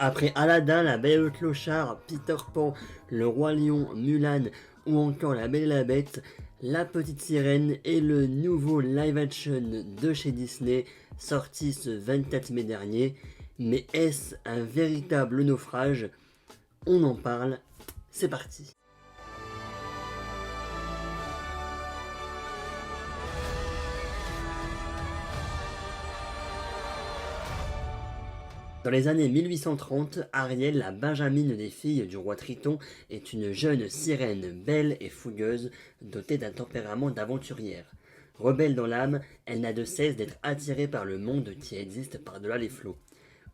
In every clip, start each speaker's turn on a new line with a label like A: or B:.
A: Après Aladdin, La Belle et le Clochard, Peter Pan, Le Roi Lion, Mulan ou encore La Belle et la Bête, La Petite Sirène est le nouveau live-action de chez Disney sorti ce 24 mai dernier. Mais est-ce un véritable naufrage? On en parle, c'est parti. Dans les années 1830, Ariel, la benjamine des filles du roi Triton, est une jeune sirène belle et fougueuse, dotée d'un tempérament d'aventurière. Rebelle dans l'âme, elle n'a de cesse d'être attirée par le monde qui existe par-delà les flots.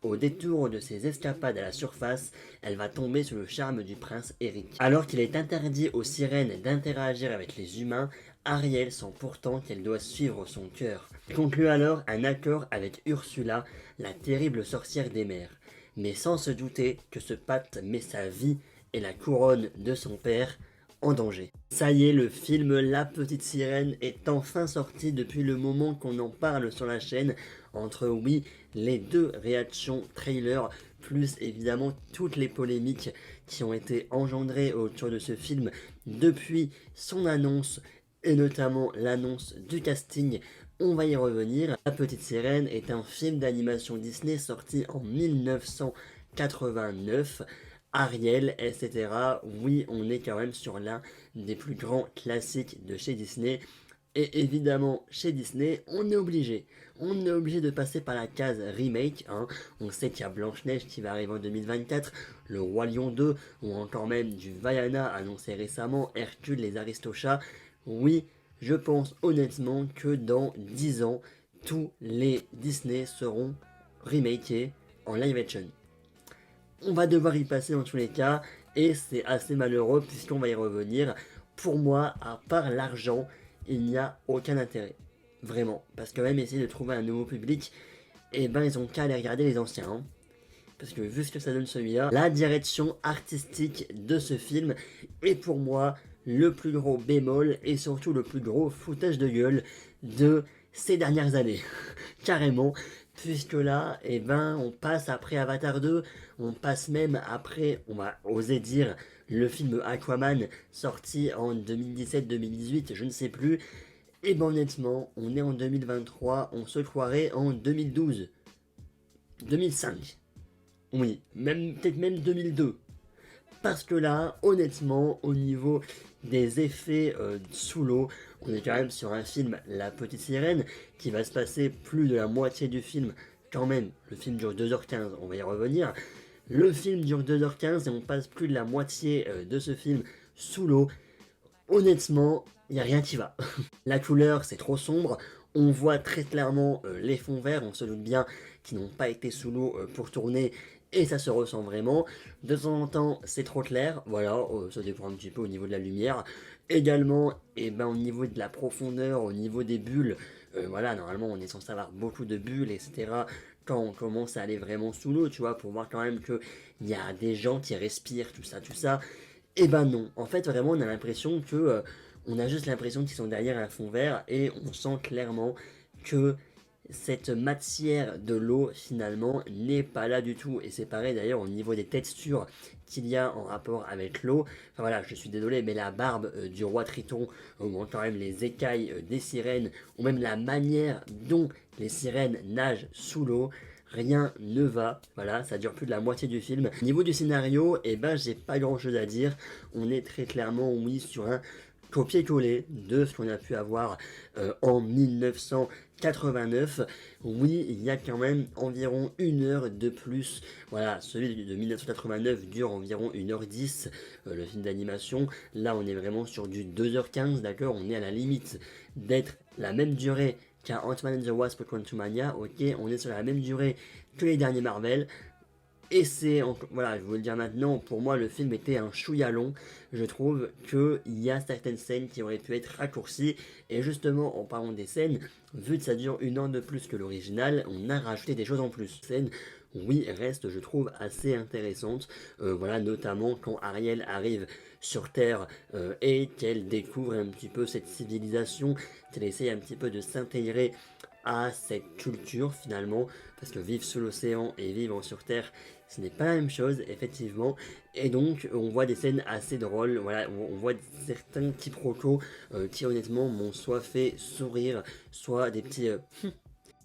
A: Au détour de ses escapades à la surface, elle va tomber sous le charme du prince Eric. Alors qu'il est interdit aux sirènes d'interagir avec les humains, Ariel sent pourtant qu'elle doit suivre son cœur. Elle conclut alors un accord avec Ursula, la terrible sorcière des mers, mais sans se douter que ce pacte met sa vie et la couronne de son père en danger. Ça y est, le film La Petite Sirène est enfin sorti depuis le moment qu'on en parle sur la chaîne, entre oui, les deux réactions trailer, plus évidemment toutes les polémiques qui ont été engendrées autour de ce film depuis son annonce, et notamment l'annonce du casting. On va y revenir. La Petite Sirène est un film d'animation Disney sorti en 1989. Ariel, etc. Oui, on est quand même sur l'un des plus grands classiques de chez Disney. Et évidemment, chez Disney, on est obligé. On est obligé de passer par la case remake. Hein. On sait qu'il y a Blanche-Neige qui va arriver en 2024, Le Roi Lion 2, ou encore même du Vaiana annoncé récemment, Hercule, les Aristochats. Oui, je pense honnêtement que dans 10 ans, tous les Disney seront remakés en live action. On va devoir y passer dans tous les cas, et c'est assez malheureux puisqu'on va y revenir. Pour moi, à part l'argent, il n'y a aucun intérêt. Vraiment. Parce que même essayer de trouver un nouveau public, eh ben ils ont qu'à aller regarder les anciens. Hein. Parce que vu ce que ça donne celui-là, la direction artistique de ce film est pour moi le plus gros bémol et surtout le plus gros foutage de gueule de ces dernières années. Carrément. Puisque là, eh ben, on passe après Avatar 2, on passe même après, on va oser dire, le film Aquaman, sorti en 2017-2018, je ne sais plus. Et ben honnêtement, on est en 2023, on se croirait en 2012, 2005. Oui, même peut-être même 2002. Parce que là, honnêtement, au niveau des effets sous l'eau, on est quand même sur un film La Petite Sirène qui va se passer plus de la moitié du film. Quand même, le film dure 2h15, on va y revenir. Le film dure 2h15 et on passe plus de la moitié de ce film sous l'eau. Honnêtement, il n'y a rien qui va. La couleur, c'est trop sombre. On voit très clairement les fonds verts, on se doute bien qu'ils n'ont pas été sous l'eau pour tourner, et ça se ressent vraiment. De temps en temps, c'est trop clair, voilà, ça dépend un petit peu au niveau de la lumière. Également, et ben, au niveau de la profondeur, au niveau des bulles, voilà, normalement on est censé avoir beaucoup de bulles, etc. Quand on commence à aller vraiment sous l'eau, tu vois, pour voir quand même qu'il y a des gens qui respirent, tout ça, tout ça. Eh ben non, en fait vraiment on a l'impression que on a juste l'impression qu'ils sont derrière un fond vert et on sent clairement que cette matière de l'eau finalement n'est pas là du tout. Et c'est pareil d'ailleurs au niveau des textures qu'il y a en rapport avec l'eau. Enfin voilà, je suis désolé, mais la barbe du roi Triton, ou quand même les écailles des sirènes, ou même la manière dont les sirènes nagent sous l'eau, rien ne va, voilà, ça dure plus de la moitié du film. Au niveau du scénario, eh ben j'ai pas grand chose à dire, on est très clairement, oui, sur un copier-coller de ce qu'on a pu avoir en 1989. Oui, il y a quand même environ 1 heure de plus. Voilà, celui de 1989 dure environ 1h10, le film d'animation. Là, on est vraiment sur du 2h15, d'accord. On est à la limite d'être la même durée qu'un Ant-Man and the Wasp Quantumania. Ok, on est sur la même durée que les derniers Marvel. Et c'est, voilà, je vais vous le dire maintenant, pour moi le film était un chouïa long. Je trouve qu'il y a certaines scènes qui auraient pu être raccourcies. Et justement, en parlant des scènes, vu que ça dure 1 heure de plus que l'original, on a rajouté des choses en plus. Scènes, oui, reste, je trouve, assez intéressante. Voilà, notamment quand Ariel arrive sur Terre et qu'elle découvre un petit peu cette civilisation, qu'elle essaye un petit peu de s'intégrer à cette culture finalement, parce que vivre sous l'océan et vivre sur Terre, ce n'est pas la même chose, effectivement, et donc on voit des scènes assez drôles, voilà, on voit certains quiproquos qui honnêtement m'ont soit fait sourire, soit des petits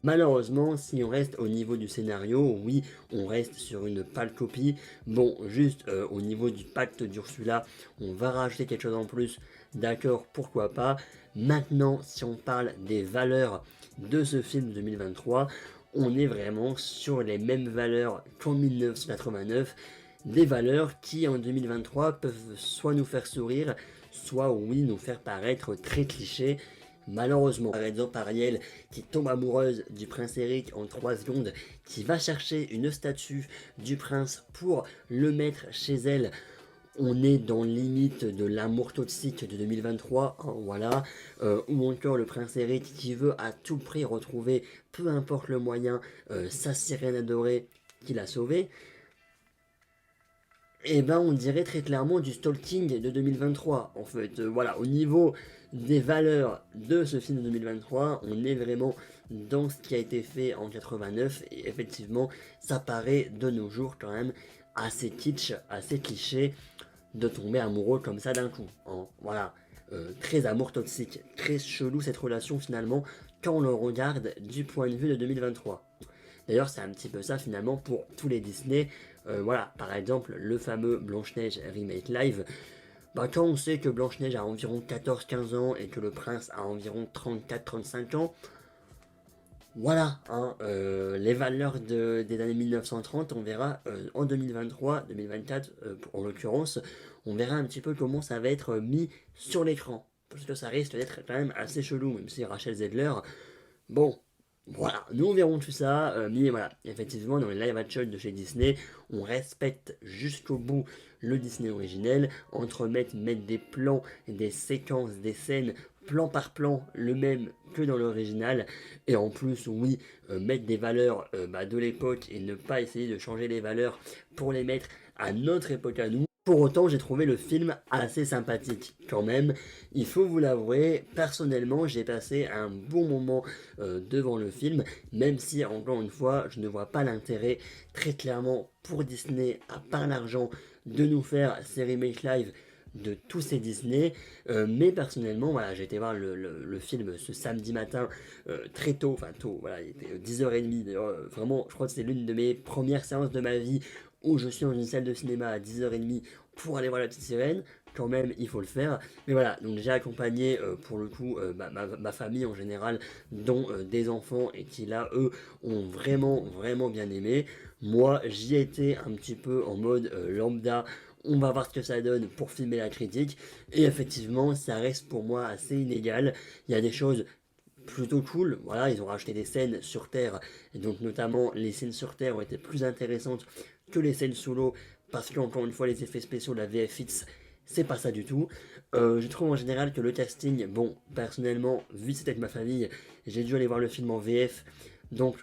A: malheureusement, si on reste au niveau du scénario, oui, on reste sur une pâle copie. Bon, juste au niveau du pacte d'Ursula, on va rajouter quelque chose en plus. D'accord, pourquoi pas. Maintenant, si on parle des valeurs de ce film 2023, on est vraiment sur les mêmes valeurs qu'en 1989. Des valeurs qui en 2023 peuvent soit nous faire sourire, soit oui nous faire paraître très clichés. Malheureusement, par exemple Ariel qui tombe amoureuse du prince Eric en 3 secondes, qui va chercher une statue du prince pour le mettre chez elle. On est dans limite de l'amour toxique de 2023, hein, voilà, ou encore le prince Eric qui veut à tout prix retrouver, peu importe le moyen, sa sirène adorée qu'il a sauvée. Et ben on dirait très clairement du stalking de 2023. En fait, voilà, au niveau des valeurs de ce film de 2023, on est vraiment dans ce qui a été fait en 89 et effectivement, ça paraît de nos jours quand même assez kitsch, assez cliché de tomber amoureux comme ça d'un coup, hein. Voilà, très amour toxique, très chelou cette relation finalement quand on le regarde du point de vue de 2023. D'ailleurs, c'est un petit peu ça finalement pour tous les Disney. Voilà, par exemple, le fameux Blanche-Neige Remake Live. Bah, quand on sait que Blanche-Neige a environ 14-15 ans et que le prince a environ 34-35 ans, voilà, hein, les valeurs des années 1930, on verra en 2023, 2024 en l'occurrence, on verra un petit peu comment ça va être mis sur l'écran. Parce que ça risque d'être quand même assez chelou, même si Rachel Zegler, bon, voilà, nous verrons tout ça, mais voilà, effectivement, dans les live action de chez Disney, on respecte jusqu'au bout le Disney originel, mettre des plans, des séquences, des scènes, plan par plan, le même que dans l'original, et en plus, oui, mettre des valeurs de l'époque et ne pas essayer de changer les valeurs pour les mettre à notre époque à nous. Pour autant, j'ai trouvé le film assez sympathique quand même. Il faut vous l'avouer, personnellement, j'ai passé un bon moment devant le film, même si, encore une fois, je ne vois pas l'intérêt très clairement pour Disney, à part l'argent, de nous faire ces remakes live de tous ces Disney. Mais personnellement, voilà, j'ai été voir le film ce samedi matin très tôt, enfin tôt, voilà, il était 10h30. D'ailleurs, vraiment, je crois que c'est l'une de mes premières séances de ma vie où je suis dans une salle de cinéma à 10h30 pour aller voir la petite sirène. Quand même, il faut le faire. Mais voilà, donc j'ai accompagné pour le coup ma famille en général, dont des enfants et qui là, eux, ont vraiment bien aimé. Moi, j'y étais un petit peu en mode lambda. On va voir ce que ça donne pour filmer la critique. Et effectivement, ça reste pour moi assez inégal. Il y a des choses plutôt cool. Voilà, ils ont rajouté des scènes sur Terre. Et donc, notamment, les scènes sur Terre ont été plus intéressantes que les scènes sous l'eau. Parce qu'encore une fois, les effets spéciaux, la VFX, c'est pas ça du tout. Je trouve en général que le casting, bon, personnellement, vu que c'était avec ma famille, j'ai dû aller voir le film en VF. Donc,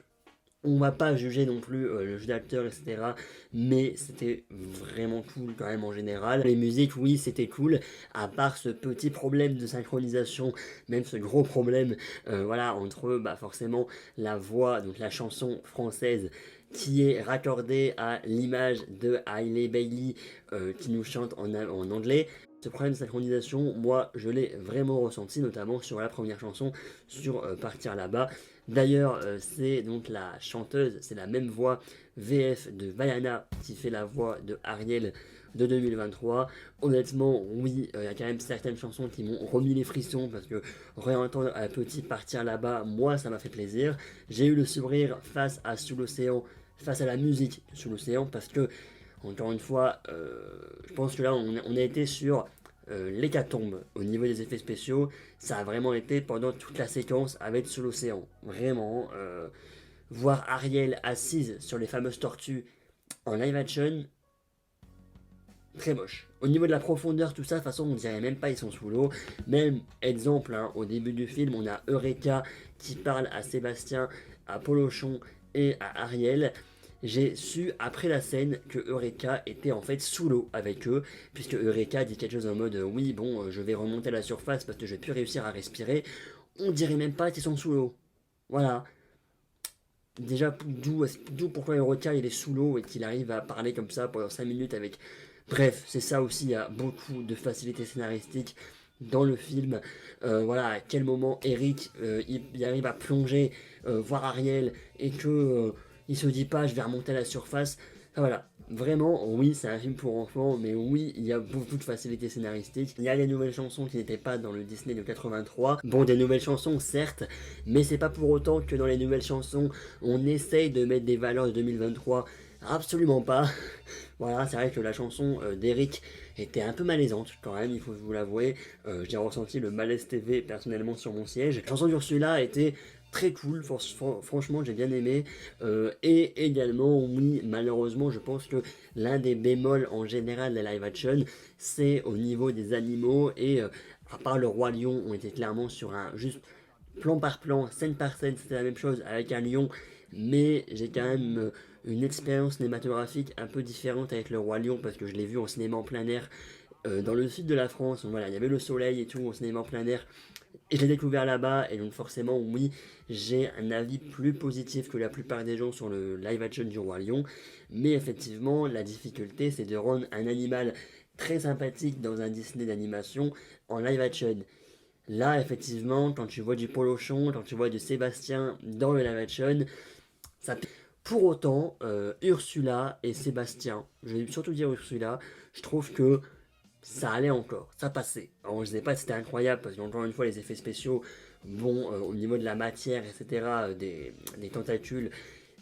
A: on va pas juger non plus le jeu d'acteur, etc. Mais c'était vraiment cool quand même en général. Les musiques, oui, c'était cool. À part ce petit problème de synchronisation, même ce gros problème, voilà, entre forcément la voix, donc la chanson française, qui est raccordée à l'image de Hailey Bailey qui nous chante en anglais. Ce problème de synchronisation, moi, je l'ai vraiment ressenti, notamment sur la première chanson, sur Partir là-bas. D'ailleurs, c'est donc la chanteuse, c'est la même voix VF de Vaiana qui fait la voix de Ariel de 2023. Honnêtement, oui, il y a quand même certaines chansons qui m'ont remis les frissons parce que réentendre un petit Partir là-bas, moi, ça m'a fait plaisir. J'ai eu le sourire face à Sous l'océan, face à la musique de Sous l'océan parce que, encore une fois, je pense que là, on a été sur l'hécatombe au niveau des effets spéciaux. Ça a vraiment été pendant toute la séquence avec Sous l'océan. Vraiment, voir Ariel assise sur les fameuses tortues en live action, très moche. Au niveau de la profondeur, tout ça, de toute façon, on dirait même pas ils sont sous l'eau. Même exemple, hein, au début du film, on a Eureka qui parle à Sébastien, à Polochon et à Ariel. J'ai su après la scène que Eureka était en fait sous l'eau avec eux, puisque Eureka dit quelque chose en mode oui, bon, je vais remonter à la surface parce que je vais plus réussir à respirer. On dirait même pas qu'ils sont sous l'eau. Voilà. d'où pourquoi Eureka il est sous l'eau et qu'il arrive à parler comme ça pendant 5 minutes avec... Bref, c'est ça aussi, il y a beaucoup de facilité scénaristique dans le film. Voilà, à quel moment Eric il arrive à plonger, voir Ariel, et que il se dit pas je vais remonter à la surface. Enfin, voilà, vraiment, oui, c'est un film pour enfants, mais oui, il y a beaucoup de facilité scénaristique. Il y a les nouvelles chansons qui n'étaient pas dans le Disney de 83. Bon, des nouvelles chansons, certes, mais c'est pas pour autant que dans les nouvelles chansons, on essaye de mettre des valeurs de 2023. Absolument pas. Voilà, c'est vrai que la chanson d'Eric était un peu malaisante quand même, il faut vous l'avouer. J'ai ressenti le malaise TV personnellement sur mon siège. La chanson d'Ursula était très cool, franchement j'ai bien aimé. Et également, oui, malheureusement, je pense que l'un des bémols en général des live action, c'est au niveau des animaux. Et à part le Roi Lion, on était clairement sur un juste plan par plan, scène par scène, c'était la même chose avec un lion, mais j'ai quand même une expérience cinématographique un peu différente avec le Roi Lion parce que je l'ai vu en cinéma en plein air dans le sud de la France. Donc voilà, il y avait le soleil et tout au cinéma en plein air. Et je l'ai découvert là-bas, et donc forcément, oui, j'ai un avis plus positif que la plupart des gens sur le live action du Roi Lion. Mais effectivement, la difficulté, c'est de rendre un animal très sympathique dans un Disney d'animation en live action. Là, effectivement, quand tu vois du Polochon, quand tu vois du Sébastien dans le live action, ça... Pour autant, Ursula et Sébastien, je vais surtout dire Ursula, je trouve que ça allait encore, ça passait. Alors, je ne sais pas si c'était incroyable, parce qu'encore une fois, les effets spéciaux, bon, au niveau de la matière, etc., des tentacules,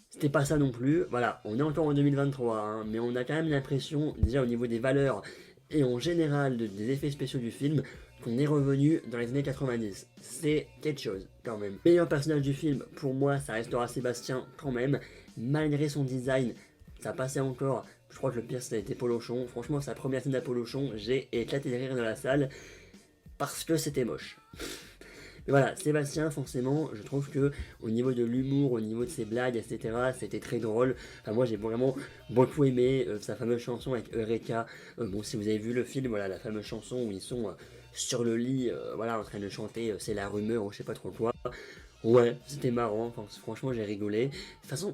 A: c'était pas ça non plus. Voilà, on est encore en 2023, hein, mais on a quand même l'impression, déjà au niveau des valeurs et en général des effets spéciaux du film, qu'on est revenu dans les années 90. C'est quelque chose, quand même. Le meilleur personnage du film, pour moi, ça restera Sébastien, quand même. Malgré son design, ça passait encore. Je crois que le pire, ça a été Polochon. Franchement, sa première scène à Polochon, j'ai éclaté de rire dans la salle, parce que c'était moche. Mais voilà, Sébastien, forcément, je trouve que au niveau de l'humour, au niveau de ses blagues, etc., c'était très drôle. Enfin, moi, j'ai vraiment beaucoup aimé sa fameuse chanson avec Eureka. Bon, si vous avez vu le film, voilà, la fameuse chanson où ils sont sur le lit, voilà, en train de chanter C'est la rumeur ou je sais pas trop quoi. Ouais, c'était marrant, enfin, franchement j'ai rigolé. De toute façon,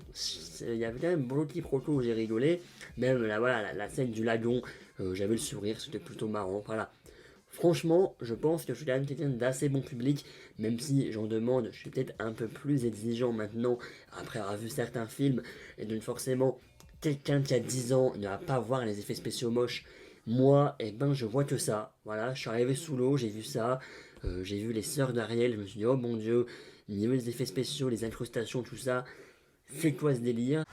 A: il y avait quand même beaucoup de petits procos où j'ai rigolé. Même là, voilà, la scène du lagon, j'avais le sourire, c'était plutôt marrant. Voilà, franchement, je pense que je suis quand même quelqu'un d'assez bon public, même si j'en demande, je suis peut-être un peu plus exigeant maintenant, après avoir vu certains films, et donc forcément, quelqu'un qui a 10 ans ne va pas voir les effets spéciaux moches. Moi, eh ben, je vois que ça. Voilà, je suis arrivé sous l'eau, j'ai vu ça, j'ai vu les sœurs d'Ariel, je me suis dit, oh mon dieu, niveau des effets spéciaux, les incrustations, tout ça, c'est quoi ce délire?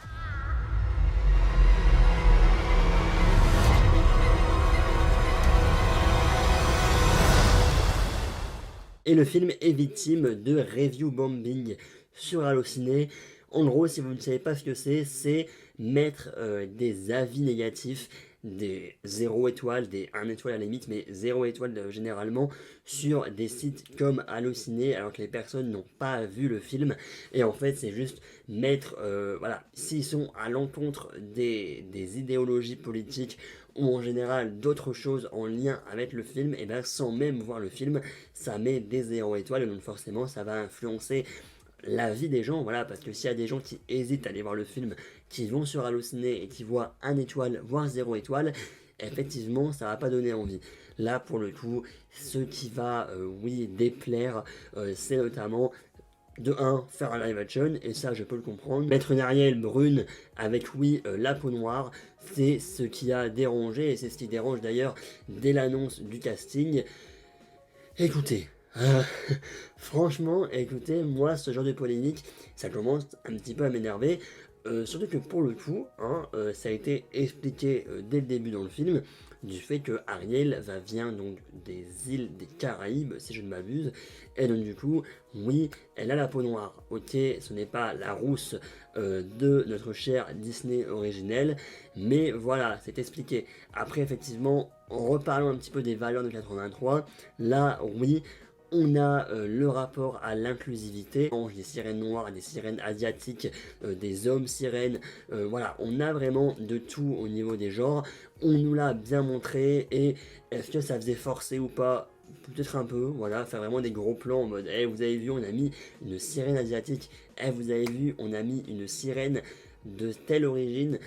A: Et le film est victime de review bombing sur Allociné. En gros, si vous ne savez pas ce que c'est mettre des avis négatifs, des 0 étoiles, des 1 étoile à la limite, mais 0 étoile généralement, sur des sites comme Allociné, alors que les personnes n'ont pas vu le film. Et en fait, c'est juste mettre, voilà, s'ils sont à l'encontre des idéologies politiques ou en général d'autres choses en lien avec le film, et bien sans même voir le film, ça met des 0 étoiles, et donc forcément ça va influencer la vie des gens, voilà, parce que s'il y a des gens qui hésitent à aller voir le film, qui vont sur Allociné et qui voient 1 étoile, voire 0 étoile, effectivement ça va pas donner envie. Là pour le coup, ce qui va, oui, déplaire, c'est notamment de 1, faire un live action, et ça je peux le comprendre. Mettre une Ariel brune avec, oui, la peau noire, c'est ce qui a dérangé, et c'est ce qui dérange d'ailleurs dès l'annonce du casting. Écoutez, franchement, écoutez, moi, ce genre de polémique, ça commence un petit peu à m'énerver. Surtout que pour le coup, hein, ça a été expliqué dès le début dans le film, du fait que Ariel vient donc des îles des Caraïbes, si je ne m'abuse, et donc du coup, oui, elle a la peau noire. Ok, ce n'est pas la rousse de notre cher Disney originel, mais voilà, c'est expliqué. Après, effectivement, en reparlant un petit peu des valeurs de 83, là, oui, on a le rapport à l'inclusivité, des sirènes noires, des sirènes asiatiques, des hommes sirènes, voilà, on a vraiment de tout au niveau des genres, on nous l'a bien montré, et est-ce que ça faisait forcer ou pas? peut-être un peu, voilà, faire vraiment des gros plans en mode, eh, vous avez vu, on a mis une sirène asiatique, eh, vous avez vu, on a mis une sirène de telle origine.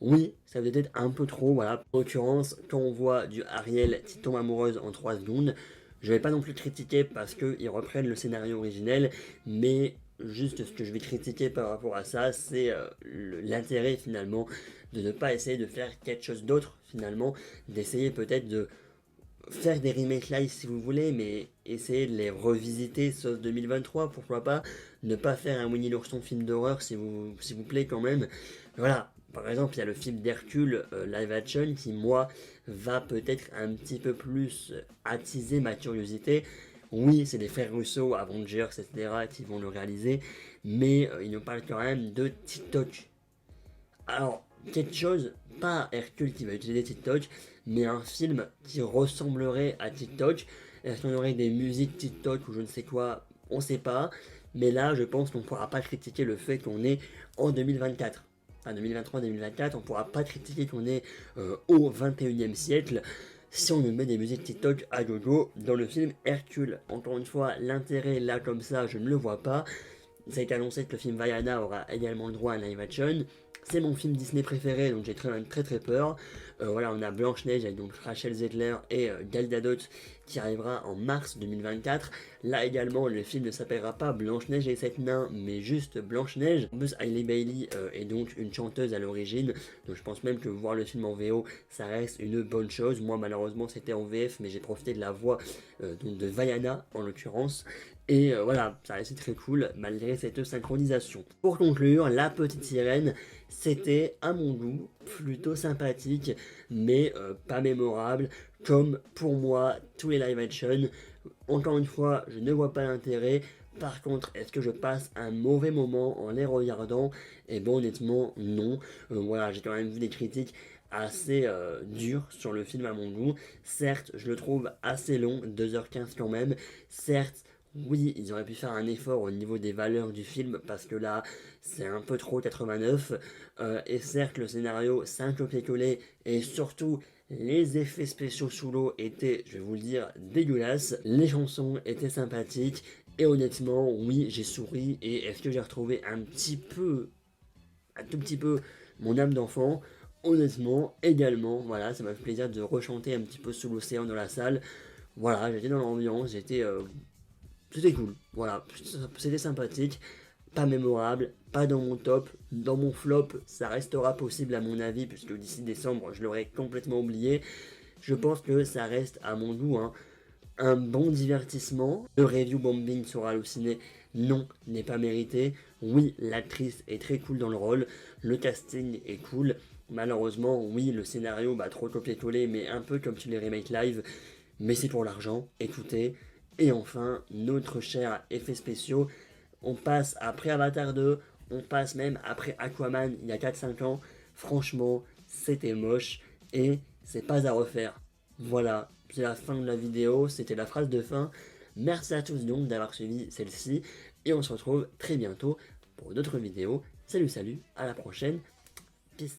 A: Oui, ça peut être un peu trop, voilà. En l'occurrence, quand on voit du Ariel qui tombe amoureuse en 3 secondes, je vais pas non plus critiquer parce qu'ils reprennent le scénario originel, mais juste ce que je vais critiquer par rapport à ça, c'est l'intérêt finalement de ne pas essayer de faire quelque chose d'autre finalement, d'essayer peut-être de faire des remakes live si vous voulez, mais essayer de les revisiter sauf 2023, pourquoi pas. Ne pas faire un Winnie l'ourson film d'horreur s'il vous plaît quand même. Voilà, par exemple, il y a le film d'Hercule live action qui, moi, va peut-être un petit peu plus attiser ma curiosité. Oui, c'est des frères Russo, Avengers, etc. qui vont le réaliser, mais il nous parle quand même de TikTok. Alors, quelque chose, pas Hercule qui va utiliser TikTok, mais un film qui ressemblerait à TikTok. Est-ce qu'on aurait des musiques TikTok ou je ne sais quoi, on sait pas. Mais là, je pense qu'on ne pourra pas critiquer le fait qu'on est en 2024. Enfin, 2023-2024, on ne pourra pas critiquer qu'on est au 21e siècle si on nous met des musiques TikTok à gogo dans le film Hercule. Encore une fois, l'intérêt là comme ça, je ne le vois pas. Ça a été annoncé que le film Vaiana aura également le droit à un live action. C'est mon film Disney préféré, donc j'ai très peur. Voilà, on a Blanche-Neige avec donc Rachel Zegler et Gal Gadot qui arrivera en mars 2024. Là également, le film ne s'appellera pas Blanche-Neige et 7 nains, mais juste Blanche-Neige. En plus, Hailey Bailey est donc une chanteuse à l'origine, donc je pense même que voir le film en VO, ça reste une bonne chose. Moi, malheureusement, c'était en VF, mais j'ai profité de la voix donc de Vaiana en l'occurrence. Et voilà, ça restait très cool malgré cette synchronisation. Pour conclure, La Petite Sirène, c'était à mon goût plutôt sympathique, mais pas mémorable, comme pour moi tous les live action. Encore une fois, je ne vois pas l'intérêt. Par contre, est-ce que je passe un mauvais moment en les regardant? Et bon, honnêtement, non. Voilà, j'ai quand même vu des critiques assez dures sur le film à mon goût. Certes, je le trouve assez long, 2h15 quand même. Certes, oui, ils auraient pu faire un effort au niveau des valeurs du film parce que là, c'est un peu trop 89. Et certes, le scénario, c'est un copier-coller et surtout, les effets spéciaux sous l'eau étaient, je vais vous le dire, dégueulasses. Les chansons étaient sympathiques et honnêtement, oui, j'ai souri et est-ce que j'ai retrouvé un tout petit peu, mon âme d'enfant? Honnêtement, également, voilà, ça m'a fait plaisir de rechanter un petit peu sous l'océan dans la salle. Voilà, j'étais dans l'ambiance, c'était cool, voilà, c'était sympathique, pas mémorable, pas dans mon top, dans mon flop, ça restera possible à mon avis, puisque d'ici décembre, je l'aurais complètement oublié. Je pense que ça reste à mon goût, hein, un bon divertissement. Le review bombing sur Allociné, non, n'est pas mérité. Oui, l'actrice est très cool dans le rôle, le casting est cool. Malheureusement, oui, le scénario, trop copier-coller, mais un peu comme sur les remakes live, mais c'est pour l'argent, écoutez. Et enfin, notre cher effets spéciaux, on passe après Avatar 2, on passe même après Aquaman il y a 4-5 ans. Franchement, c'était moche et c'est pas à refaire. Voilà, c'est la fin de la vidéo, c'était la phrase de fin. Merci à tous donc d'avoir suivi celle-ci et on se retrouve très bientôt pour d'autres vidéos. Salut, à la prochaine.